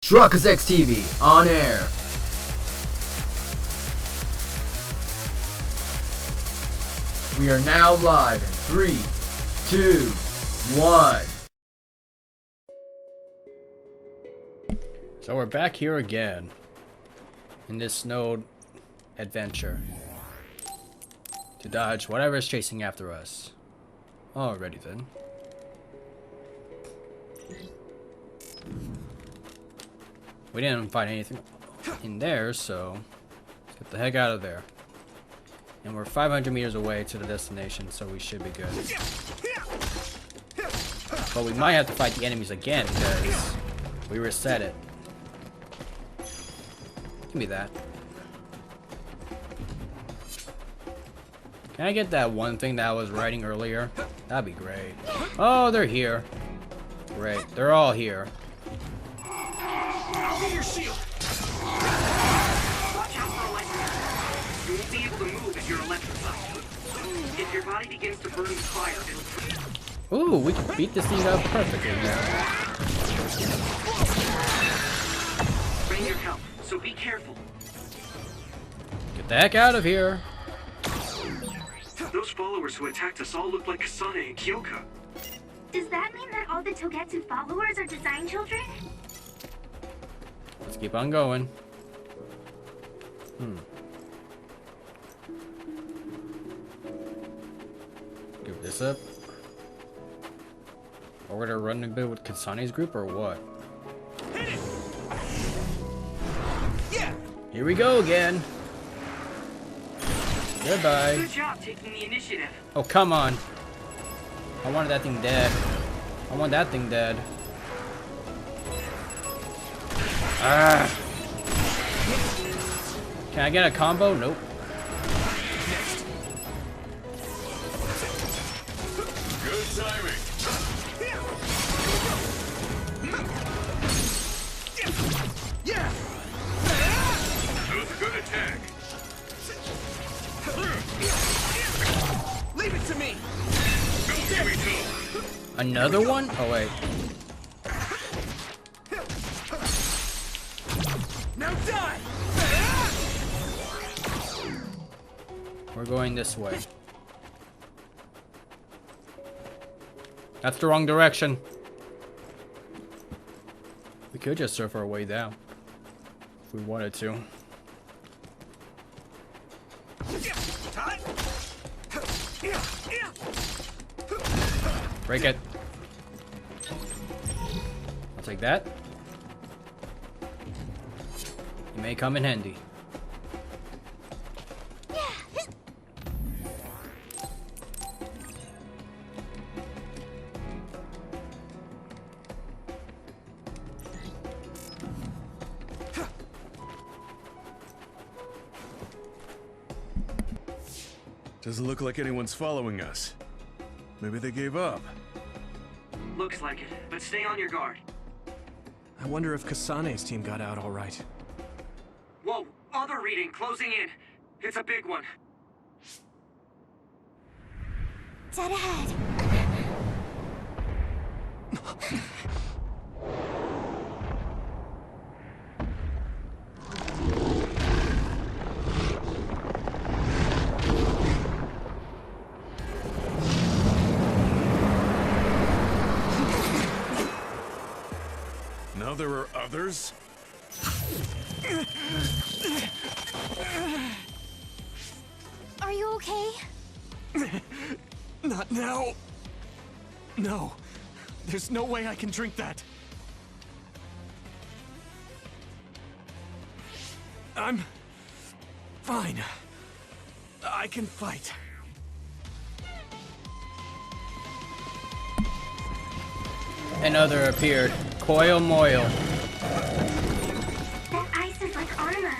Truckers X TV on air. We are now live in 3, 2, 1. So we're back here again in this snowed adventure to dodge whatever is chasing after us. Alrighty then. We didn't find anything in there, so let's get the heck out of there. And we're 500 meters away to the destination, so we should be good. But we might have to fight the enemies again because we reset it. Give me that. Can I get that one thing that I was writing earlier? That'd be great. Oh, they're here. Great. They're all here. I'll be your shield. Watch out for electric. You won't be able to move if you're electrified. If your body begins to burn with fire, it'll... Ooh, we can beat this thing up perfectly now. Bring your help, so be careful. Get the heck out of here. Those followers who attacked us all look like Kasane and Kyoka. Does that mean that all the Togetsu followers are design children? Let's keep on going. Give this up. Or we're gonna run a bit with Kasane's group or what? Hit it! Yeah! Here we go again. Goodbye. Good job taking the initiative. Oh, come on. I wanted that thing dead. I want that thing dead. Ah. Can I get a combo? Nope. Good timing. Yeah! That was a good attack. Leave it to me! Go, Yuito. Another one? Oh, wait. Now die! We're going this way. That's the wrong direction. We could just surf our way down. If we wanted to. Break it. I'll take that. It may come in handy. Doesn't look like anyone's following us. Maybe they gave up. Looks like it, but stay on your guard. I wonder if Kasane's team got out all right. Whoa, other reading closing in. It's a big one. Dead ahead. Now there are others? Are you okay? Not now. No. There's no way I can drink that. I'm fine. I can fight. Another appeared. Coil Moil. That ice is like armor.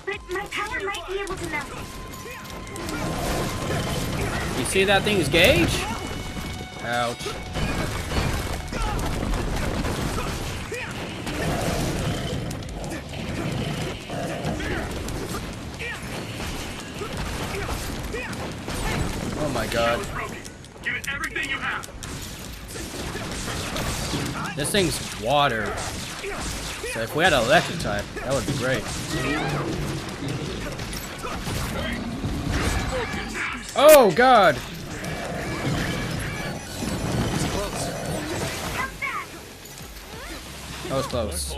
But my power might be able to melt it. You see that thing's gauge? Ouch. Oh my god. Give it everything you have. This thing's water. So if we had an electric type, that would be great. Oh god! That was close.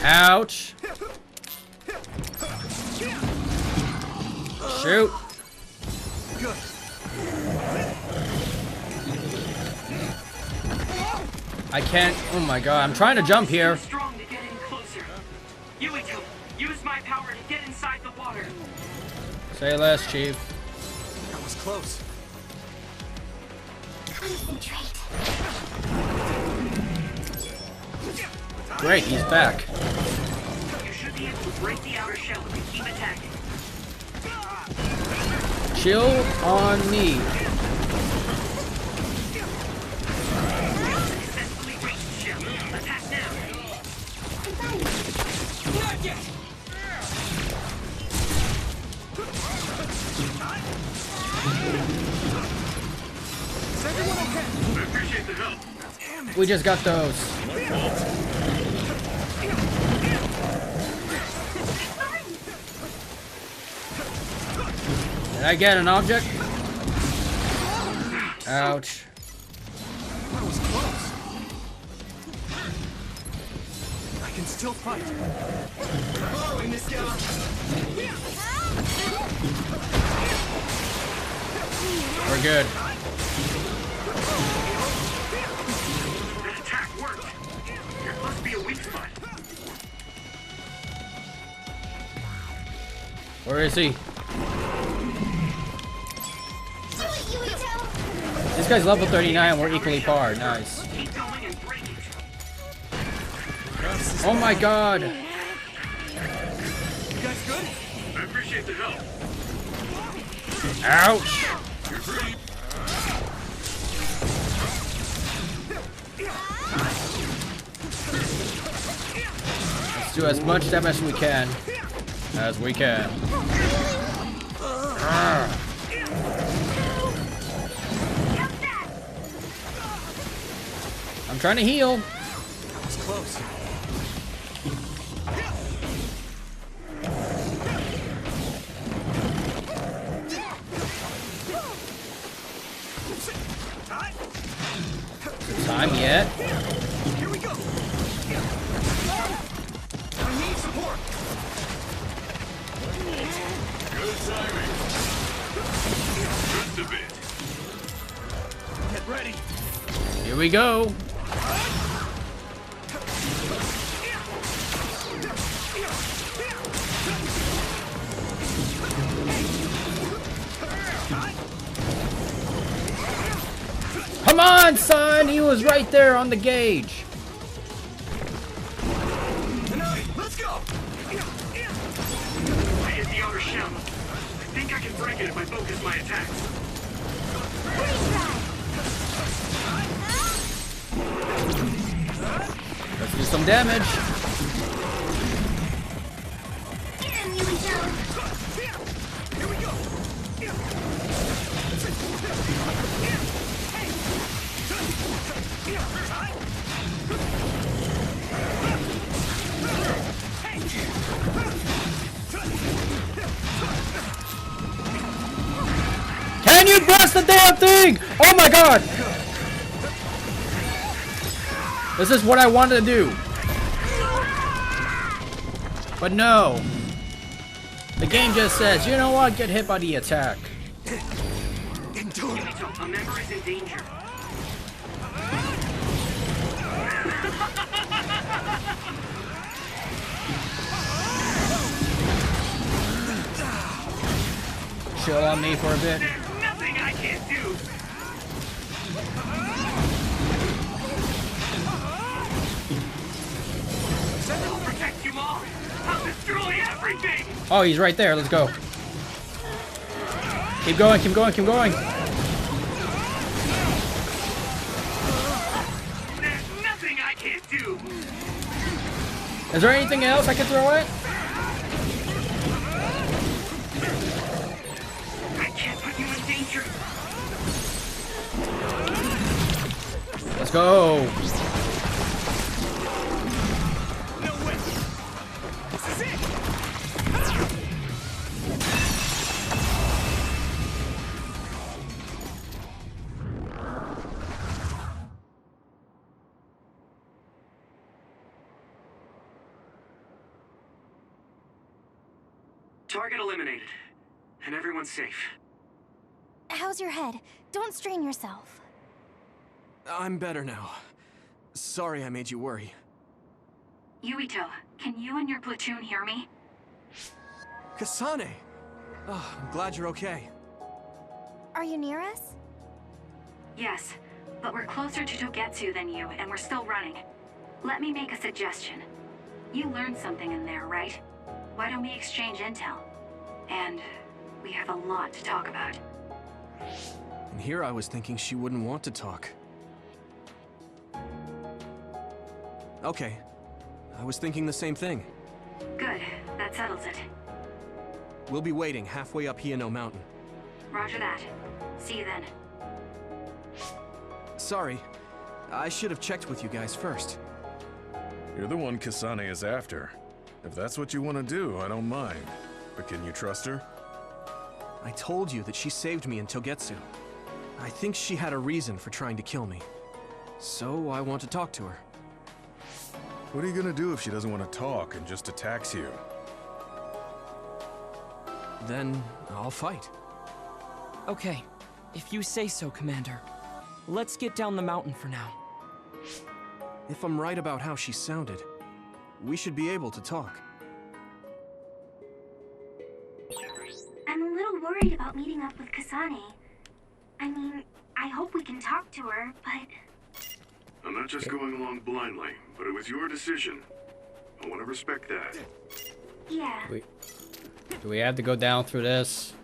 Ouch! Shoot! I can't. Oh my god! I'm trying to jump here. Strong to get in closer. Yuito, use my power to get inside the water. Say less, Chief. That was close. Concentrate. Great, he's back. You should be able to break the outer shell if you keep attacking. Chill on me. Successfully reached the shell. Attack now. Not yet. Is everyone okay? I appreciate the help. We just got those. Did I get an object? Ouch. That was close. I can still fight. Following this guy. We're good. That attack worked. There must be a weak spot. Where is he? This guy's level 39, we're equally par. Nice. Keep going and break it. Oh my god! You guys good? I appreciate the help. Ouch! Let's do as much damage as we can. Ah. I'm trying to heal. That was close. Time yet? Here we go. I need support. Good timing. Just a bit. Get ready. Here we go. Come on, son! He was right there on the gauge. Let's go. I hit the outer shell. I think I can break it if I focus my attacks. Let's do some damage. Get him, Yuito. Here we go. Can you bust the damn thing? Oh my god! This is what I wanted to do. But no. The game just says, you know what? Get hit by the attack. Yuito, a member is in danger. Chill on me for a bit. There's nothing I can't do. I'll protect you all. I'll destroy everything. Oh, he's right there. Let's go. Keep going, keep going, keep going. There's nothing I can't do. Is there anything else I can throw at? I can't put you in danger. Let's go. Target eliminated. And everyone's safe. How's your head? Don't strain yourself. I'm better now. Sorry I made you worry. Yuito, can you and your platoon hear me? Kasane! Oh, I'm glad you're okay. Are you near us? Yes, but we're closer to Togetsu than you, and we're still running. Let me make a suggestion. You learned something in there, right? Why don't we exchange intel? And we have a lot to talk about. And here I was thinking she wouldn't want to talk. Okay. I was thinking the same thing. Good, that settles it. We'll be waiting halfway up Hiano Mountain. Roger that. See you then. Sorry. I should have checked with you guys first. You're the one Kasane is after. If that's what you want to do, I don't mind. But can you trust her? I told you that she saved me in Togetsu. I think she had a reason for trying to kill me. So I want to talk to her. What are you gonna do if she doesn't want to talk and just attacks you? Then I'll fight. Okay, if you say so, Commander. Let's get down the mountain for now. If I'm right about how she sounded, we should be able to talk. I'm a little worried about meeting up with Kasane. I mean, I hope we can talk to her, but... I'm not just going along blindly, but it was your decision. I want to respect that. Yeah. Do we have to go down through this?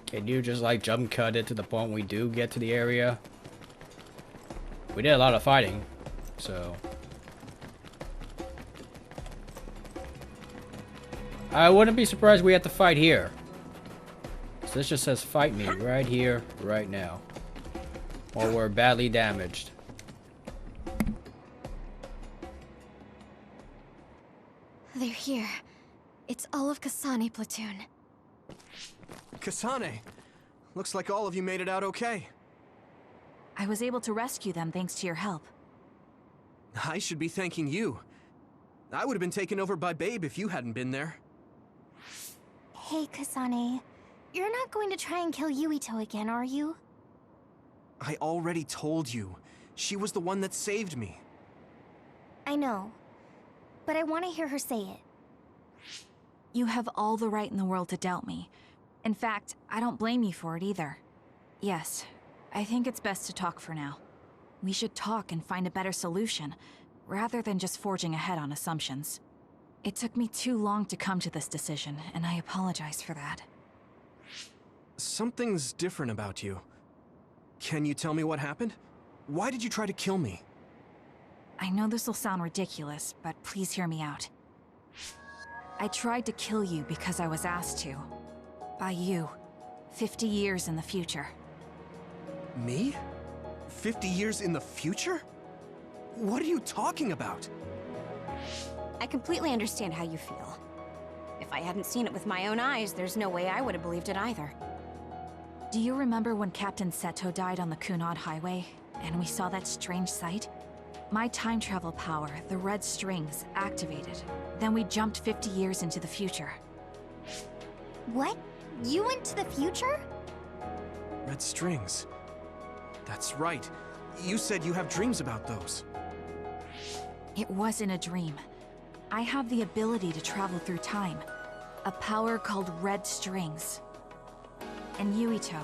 Can you just like jump cut it to the point we do get to the area? We did a lot of fighting, so... I wouldn't be surprised we had to fight here. So this just says fight me right here, right now. Or we're badly damaged. They're here. It's all of Kasane platoon. Kasane! Looks like all of you made it out okay. I was able to rescue them thanks to your help. I should be thanking you. I would have been taken over by Babe if you hadn't been there. Hey, Kasane. You're not going to try and kill Yuito again, are you? I already told you. She was the one that saved me. I know. But I want to hear her say it. You have all the right in the world to doubt me. In fact, I don't blame you for it either. Yes, I think it's best to talk for now. We should talk and find a better solution, rather than just forging ahead on assumptions. It took me too long to come to this decision, and I apologize for that. Something's different about you. Can you tell me what happened? Why did you try to kill me? I know this will sound ridiculous, but please hear me out. I tried to kill you because I was asked to. By you. 50 years in the future. Me? 50 years in the future? What are you talking about? I completely understand how you feel. If I hadn't seen it with my own eyes, there's no way I would have believed it either. Do you remember when Captain Seto died on the Kunad Highway, and we saw that strange sight? My time travel power, the red strings, activated. Then we jumped 50 years into the future. What? You went to the future? Red strings. That's right. You said you have dreams about those. It wasn't a dream. I have the ability to travel through time. A power called red strings. And Yuito,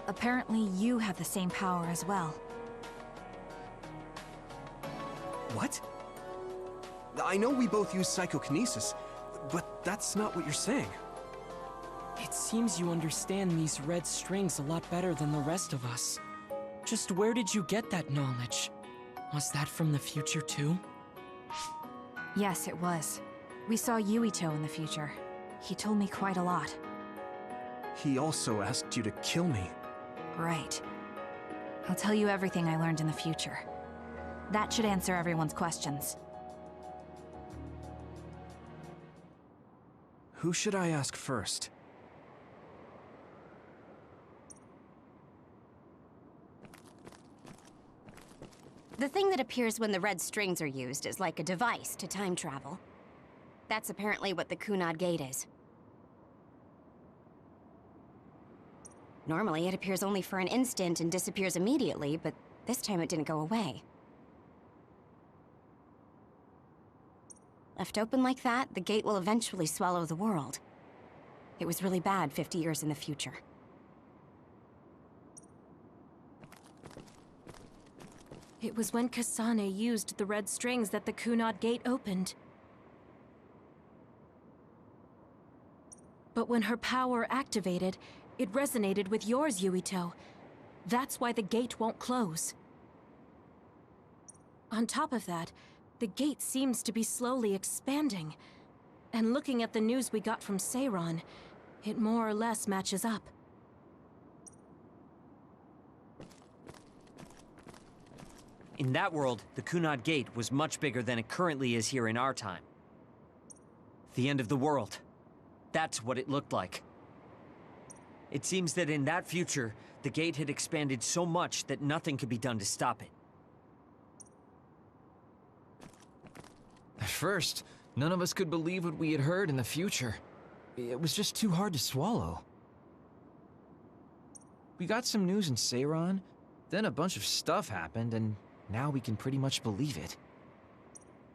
apparently you have the same power as well. What? I know we both use psychokinesis, but that's not what you're saying. It seems you understand these red strings a lot better than the rest of us. Just where did you get that knowledge? Was that from the future too? Yes, it was. We saw Yuito in the future. He told me quite a lot. He also asked you to kill me. Right. I'll tell you everything I learned in the future. That should answer everyone's questions. Who should I ask first? The thing that appears when the red strings are used is like a device to time travel. That's apparently what the Kunad Gate is. Normally, it appears only for an instant and disappears immediately, but this time it didn't go away. Left open like that, the gate will eventually swallow the world. It was really bad 50 years in the future. It was when Kasane used the red strings that the Kunad gate opened. But when her power activated, it resonated with yours, Yuito. That's why the gate won't close. On top of that, the gate seems to be slowly expanding. And looking at the news we got from Seiran, it more or less matches up. In that world, the Kunad Gate was much bigger than it currently is here in our time. The end of the world. That's what it looked like. It seems that in that future, the gate had expanded so much that nothing could be done to stop it. At first, none of us could believe what we had heard in the future. It was just too hard to swallow. We got some news in Seiran, then a bunch of stuff happened, and now we can pretty much believe it.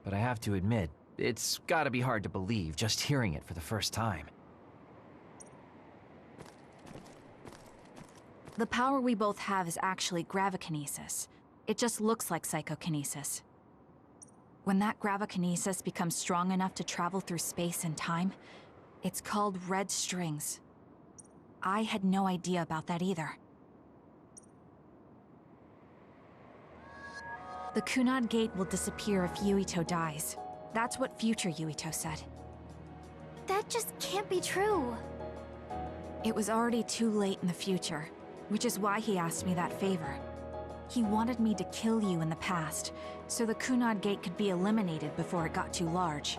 But I have to admit, it's gotta be hard to believe just hearing it for the first time. The power we both have is actually gravikinesis. It just looks like psychokinesis. When that gravikinesis becomes strong enough to travel through space and time, it's called red strings. I had no idea about that either. The Kunad Gate will disappear if Yuito dies. That's what future Yuito said. That just can't be true. It was already too late in the future, which is why he asked me that favor. He wanted me to kill you in the past, so the Kunad Gate could be eliminated before it got too large.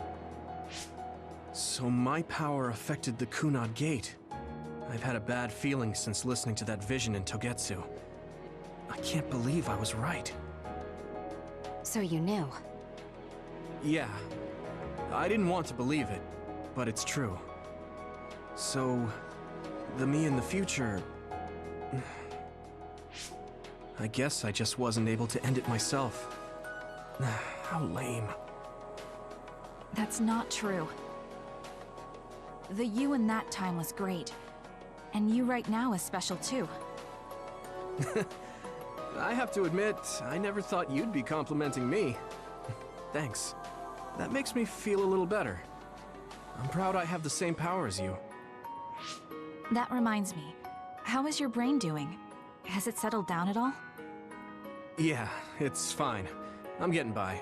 So my power affected the Kunad Gate. I've had a bad feeling since listening to that vision in Togetsu. I can't believe I was right. So you knew? Yeah. I didn't want to believe it, but it's true. So, the me in the future... I guess I just wasn't able to end it myself. How lame. That's not true. The you in that time was great. And you right now is special too. I have to admit, I never thought you'd be complimenting me. Thanks. That makes me feel a little better. I'm proud I have the same power as you. That reminds me. How is your brain doing? Has it settled down at all? Yeah, it's fine. I'm getting by.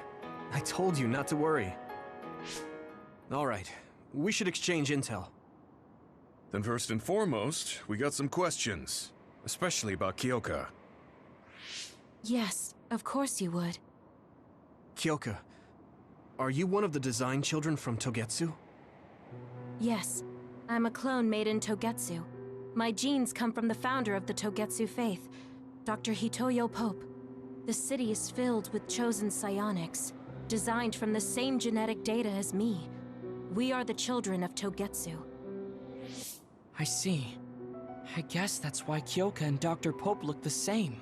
I told you not to worry. All right, we should exchange intel. Then first and foremost, we got some questions. Especially about Kyoka. Yes, of course you would. Kyoka, are you one of the design children from Togetsu? Yes, I'm a clone made in Togetsu. My genes come from the founder of the Togetsu faith, Dr. Hitoyo Pope. The city is filled with chosen psionics, designed from the same genetic data as me. We are the children of Togetsu. I see. I guess that's why Kyoka and Dr. Pope look the same.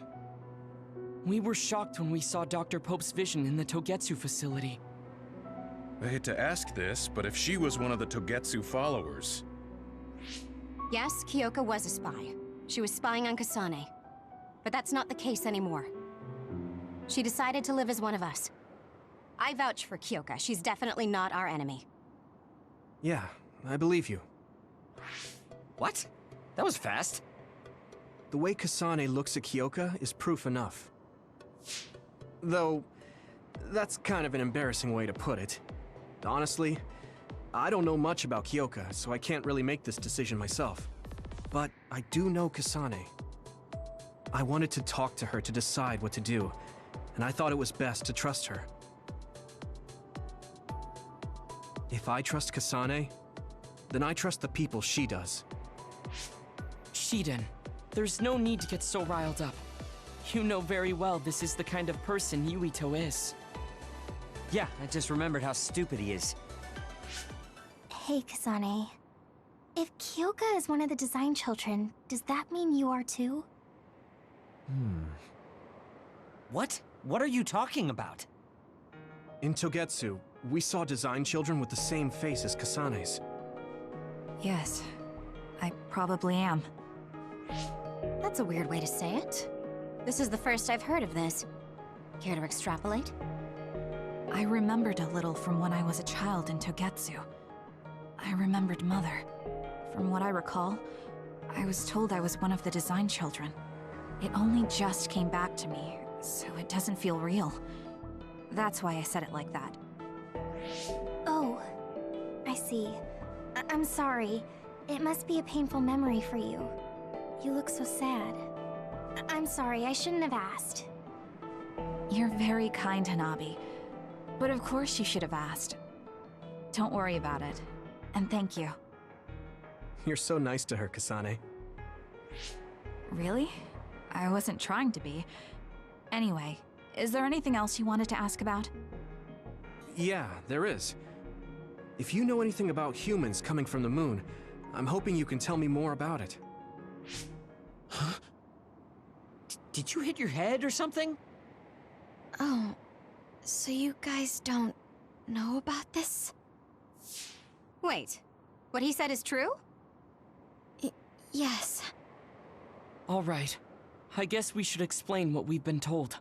We were shocked when we saw Dr. Pope's vision in the Togetsu facility. I hate to ask this, but if she was one of the Togetsu followers... Yes, Kyoka was a spy. She was spying on Kasane. But that's not the case anymore. She decided to live as one of us. I vouch for Kyoka. She's definitely not our enemy. Yeah, I believe you. What? That was fast. The way Kasane looks at Kyoka is proof enough. Though, that's kind of an embarrassing way to put it. Honestly, I don't know much about Kyoka, so I can't really make this decision myself. But I do know Kasane. I wanted to talk to her to decide what to do, and I thought it was best to trust her. If I trust Kasane, then I trust the people she does. Shiden, there's no need to get so riled up. You know very well this is the kind of person Yuito is. Yeah, I just remembered how stupid he is. Hey, Kasane. If Kyoka is one of the design children, does that mean you are too? What? What are you talking about? In Togetsu, we saw design children with the same face as Kasane's. Yes, I probably am. That's a weird way to say it. This is the first I've heard of this. Care to extrapolate? I remembered a little from when I was a child in Togetsu. I remembered Mother. From what I recall, I was told I was one of the design children. It only just came back to me, so it doesn't feel real. That's why I said it like that. Oh, I see. I'm sorry. It must be a painful memory for you. You look so sad. I'm sorry, I shouldn't have asked. You're very kind, Hanabi. But of course you should have asked. Don't worry about it. And thank you. You're so nice to her, Kasane. Really? I wasn't trying to be. Anyway, is there anything else you wanted to ask about? Yeah, there is. If you know anything about humans coming from the moon, I'm hoping you can tell me more about it. Huh? Did you hit your head or something? Oh, so you guys don't know about this? Wait, what he said is true? Yes. All right. I guess we should explain what we've been told.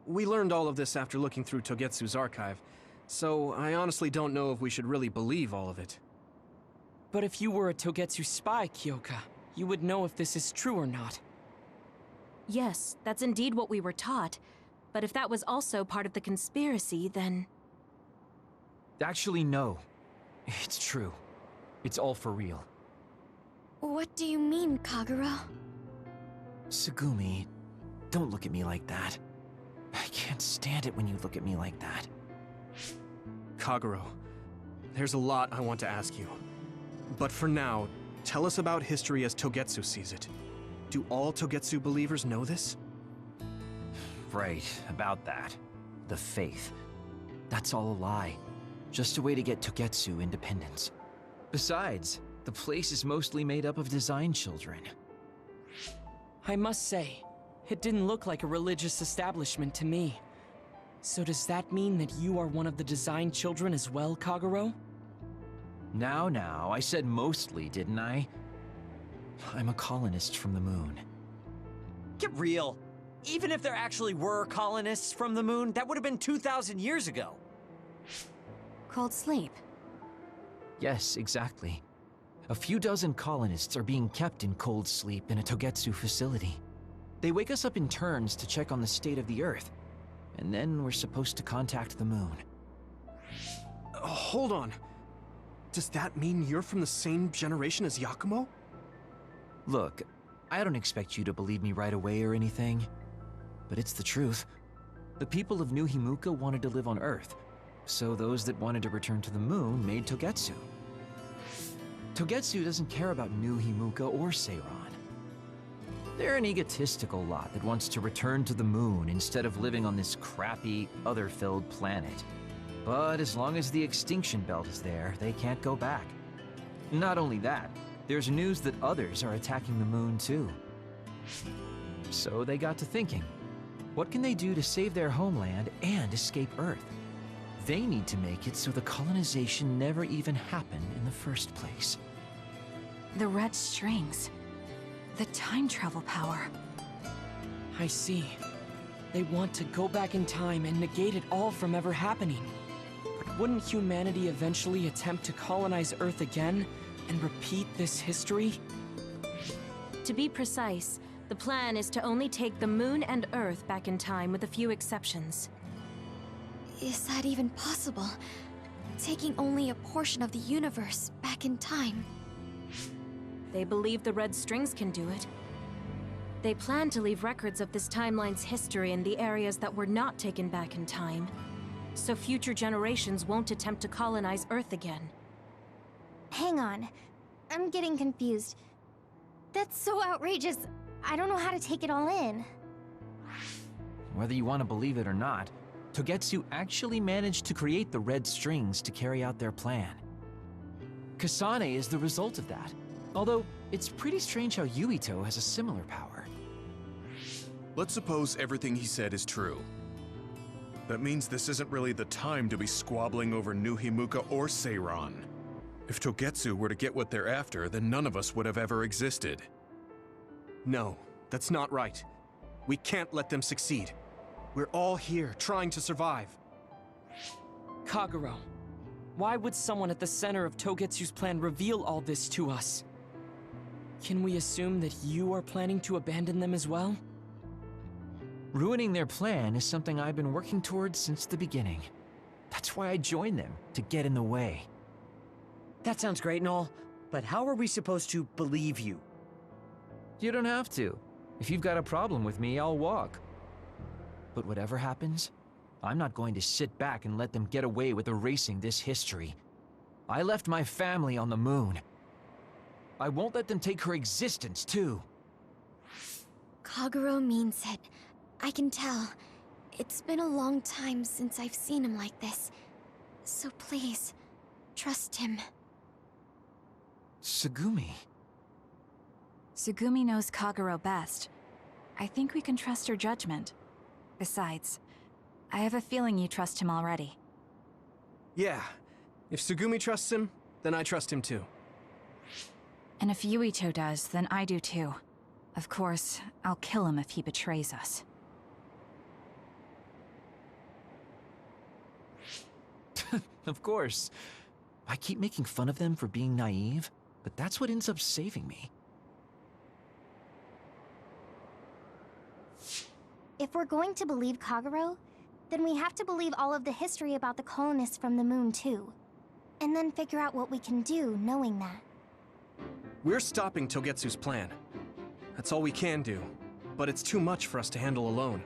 We learned all of this after looking through Togetsu's archive, so I honestly don't know if we should really believe all of it. But if you were a Togetsu spy, Kyoka, you would know if this is true or not. Yes, that's indeed what we were taught. But if that was also part of the conspiracy, then... Actually, no. It's true. It's all for real. What do you mean, Kagura? Tsugumi, don't look at me like that. I can't stand it when you look at me like that. Kaguro, there's a lot I want to ask you. But for now, tell us about history as Togetsu sees it. Do all Togetsu believers know this? Right, about that. The faith. That's all a lie. Just a way to get Togetsu independence. Besides, the place is mostly made up of design children. I must say, it didn't look like a religious establishment to me. So does that mean that you are one of the design children as well, Kaguro? Now, I said mostly, didn't I? I'm a colonist from the moon. Get real. Even if there actually were colonists from the moon, that would have been 2,000 years ago. Cold sleep. Yes, exactly. A few dozen colonists are being kept in cold sleep in a Togetsu facility. They wake us up in turns to check on the state of the Earth, and then we're supposed to contact the moon. Hold on. Does that mean you're from the same generation as Yakumo? Look, I don't expect you to believe me right away or anything, but it's the truth. The people of New Himuka wanted to live on Earth, so those that wanted to return to the moon made Togetsu. Togetsu doesn't care about New Himuka or Seiran. They're an egotistical lot that wants to return to the moon instead of living on this crappy, other-filled planet. But as long as the extinction belt is there, they can't go back. Not only that, there's news that others are attacking the moon too. So they got to thinking, what can they do to save their homeland and escape Earth? They need to make it so the colonization never even happened in the first place. The red strings. The time travel power. I see. They want to go back in time and negate it all from ever happening. But wouldn't humanity eventually attempt to colonize Earth again and repeat this history? To be precise, the plan is to only take the moon and Earth back in time with a few exceptions. Is that even possible? Taking only a portion of the universe back in time? They believe the red strings can do it. They plan to leave records of this timeline's history in the areas that were not taken back in time, so future generations won't attempt to colonize Earth again. Hang on. I'm getting confused. That's so outrageous. I don't know how to take it all in. Whether you want to believe it or not, Togetsu actually managed to create the red strings to carry out their plan. Kasane is the result of that, although it's pretty strange how Yuito has a similar power. Let's suppose everything he said is true. That means this isn't really the time to be squabbling over New Himuka or Seiran. If Togetsu were to get what they're after, then none of us would have ever existed. No, that's not right. We can't let them succeed. We're all here, trying to survive. Kagero, why would someone at the center of Togetsu's plan reveal all this to us? Can we assume that you are planning to abandon them as well? Ruining their plan is something I've been working towards since the beginning. That's why I joined them, to get in the way. That sounds great and all, but how are we supposed to believe you? You don't have to. If you've got a problem with me, I'll walk. But whatever happens, I'm not going to sit back and let them get away with erasing this history. I left my family on the moon. I won't let them take her existence, too. Kagero means it. I can tell. It's been a long time since I've seen him like this. So please, trust him. Tsugumi. Tsugumi knows Kagero best. I think we can trust her judgment. Besides, I have a feeling you trust him already. Yeah. If Tsugumi trusts him, then I trust him too. And if Yuito does, then I do too. Of course, I'll kill him if he betrays us. Of course. I keep making fun of them for being naive, but that's what ends up saving me. If we're going to believe Kagero, then we have to believe all of the history about the colonists from the moon too. And then figure out what we can do knowing that. We're stopping Togetsu's plan. That's all we can do. But it's too much for us to handle alone.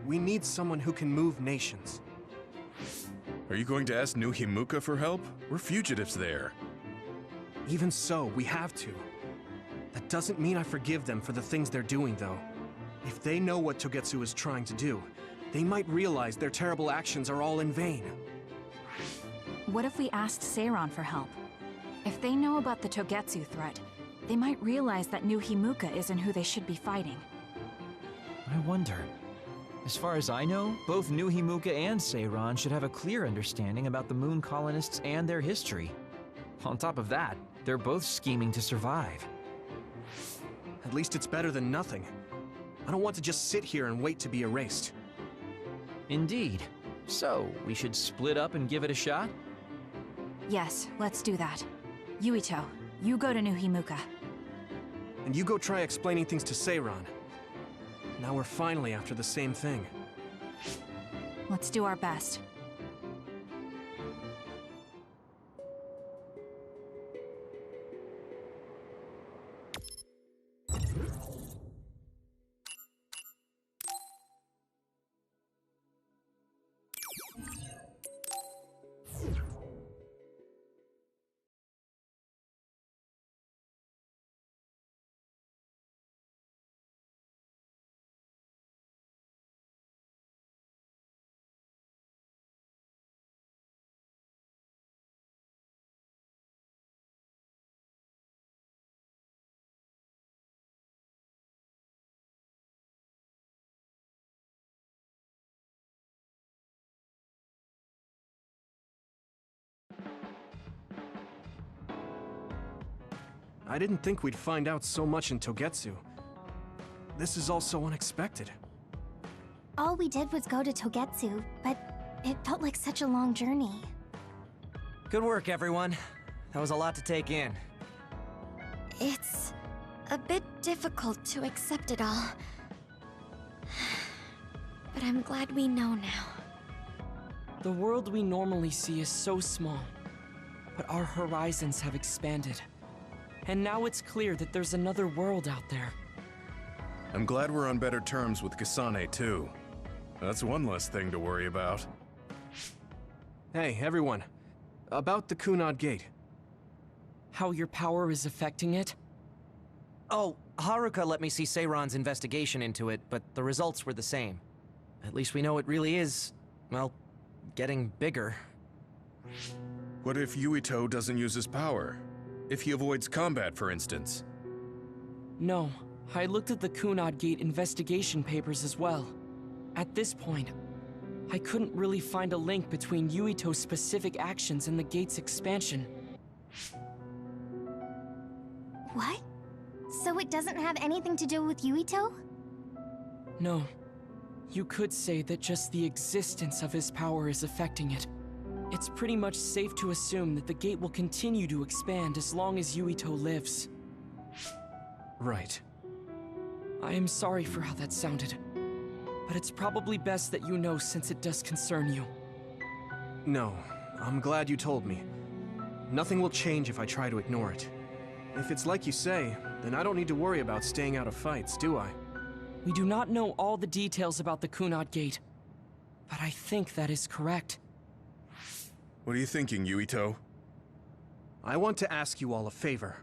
We need someone who can move nations. Are you going to ask New Himuka for help? We're fugitives there. Even so, we have to. That doesn't mean I forgive them for the things they're doing, though. If they know what Togetsu is trying to do, they might realize their terrible actions are all in vain. What if we asked Seiran for help? If they know about the Togetsu threat, they might realize that New Himuka isn't who they should be fighting. I wonder. As far as I know, both New Himuka and Seiran should have a clear understanding about the moon colonists and their history. On top of that, they're both scheming to survive. At least it's better than nothing. I don't want to just sit here and wait to be erased. Indeed. So, we should split up and give it a shot? Yes, let's do that. Yuito, you go to New Himuka. And you go try explaining things to Seiran. Now we're finally after the same thing. Let's do our best. I didn't think we'd find out so much in Togetsu. This is all so unexpected. All we did was go to Togetsu, but it felt like such a long journey. Good work, everyone. That was a lot to take in. It's a bit difficult to accept it all. But I'm glad we know now. The world we normally see is so small, but our horizons have expanded. And now it's clear that there's another world out there. I'm glad we're on better terms with Kasane, too. That's one less thing to worry about. Hey, everyone. About the Kunad Gate. How your power is affecting it? Oh, Haruka let me see Seiran's investigation into it, but the results were the same. At least we know it really is well, getting bigger. What if Yuito doesn't use his power? If he avoids combat, for instance? No, I looked at the Kunad Gate investigation papers as well. At this point, I couldn't really find a link between Yuito's specific actions and the gate's expansion. What? So it doesn't have anything to do with Yuito? No. You could say that just the existence of his power is affecting it. It's pretty much safe to assume that the gate will continue to expand as long as Yuito lives. Right. I am sorry for how that sounded, but it's probably best that you know since it does concern you. No, I'm glad you told me. Nothing will change if I try to ignore it. If it's like you say, then I don't need to worry about staying out of fights, do I? We do not know all the details about the Kunad Gate, but I think that is correct. What are you thinking, Yuito? I want to ask you all a favor.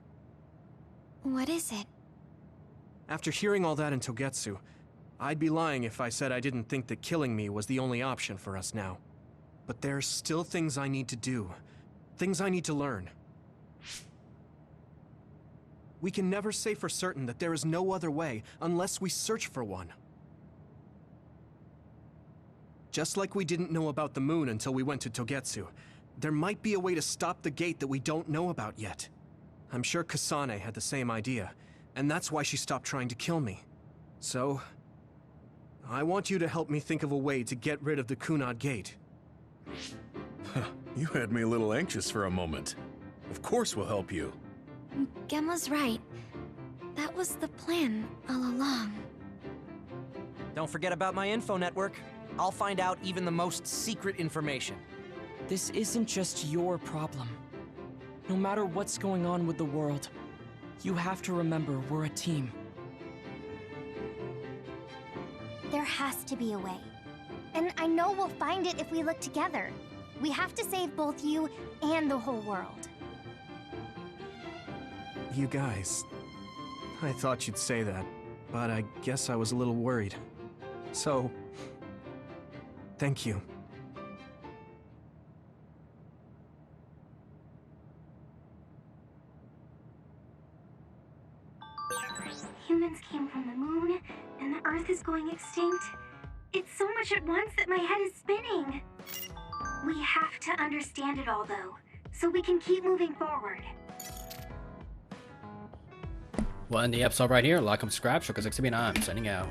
What is it? After hearing all that in Togetsu, I'd be lying if I said I didn't think that killing me was the only option for us now. But there's still things I need to do. Things I need to learn. We can never say for certain that there is no other way unless we search for one. Just like we didn't know about the moon until we went to Togetsu, there might be a way to stop the gate that we don't know about yet. I'm sure Kasane had the same idea, and that's why she stopped trying to kill me. So, I want you to help me think of a way to get rid of the Kunad Gate. You had me a little anxious for a moment. Of course we'll help you. Gemma's right. That was the plan all along. Don't forget about my info network. I'll find out even the most secret information. This isn't just your problem. No matter what's going on with the world, you have to remember we're a team. There has to be a way. And I know we'll find it if we look together. We have to save both you and the whole world. You guys... I thought you'd say that, but I guess I was a little worried. So... thank you. Humans came from the moon, and the Earth is going extinct. It's so much at once that my head is spinning. We have to understand it all, though, so we can keep moving forward. We'll end the episode right here. Like and subscribe. Show 69. I'm signing out.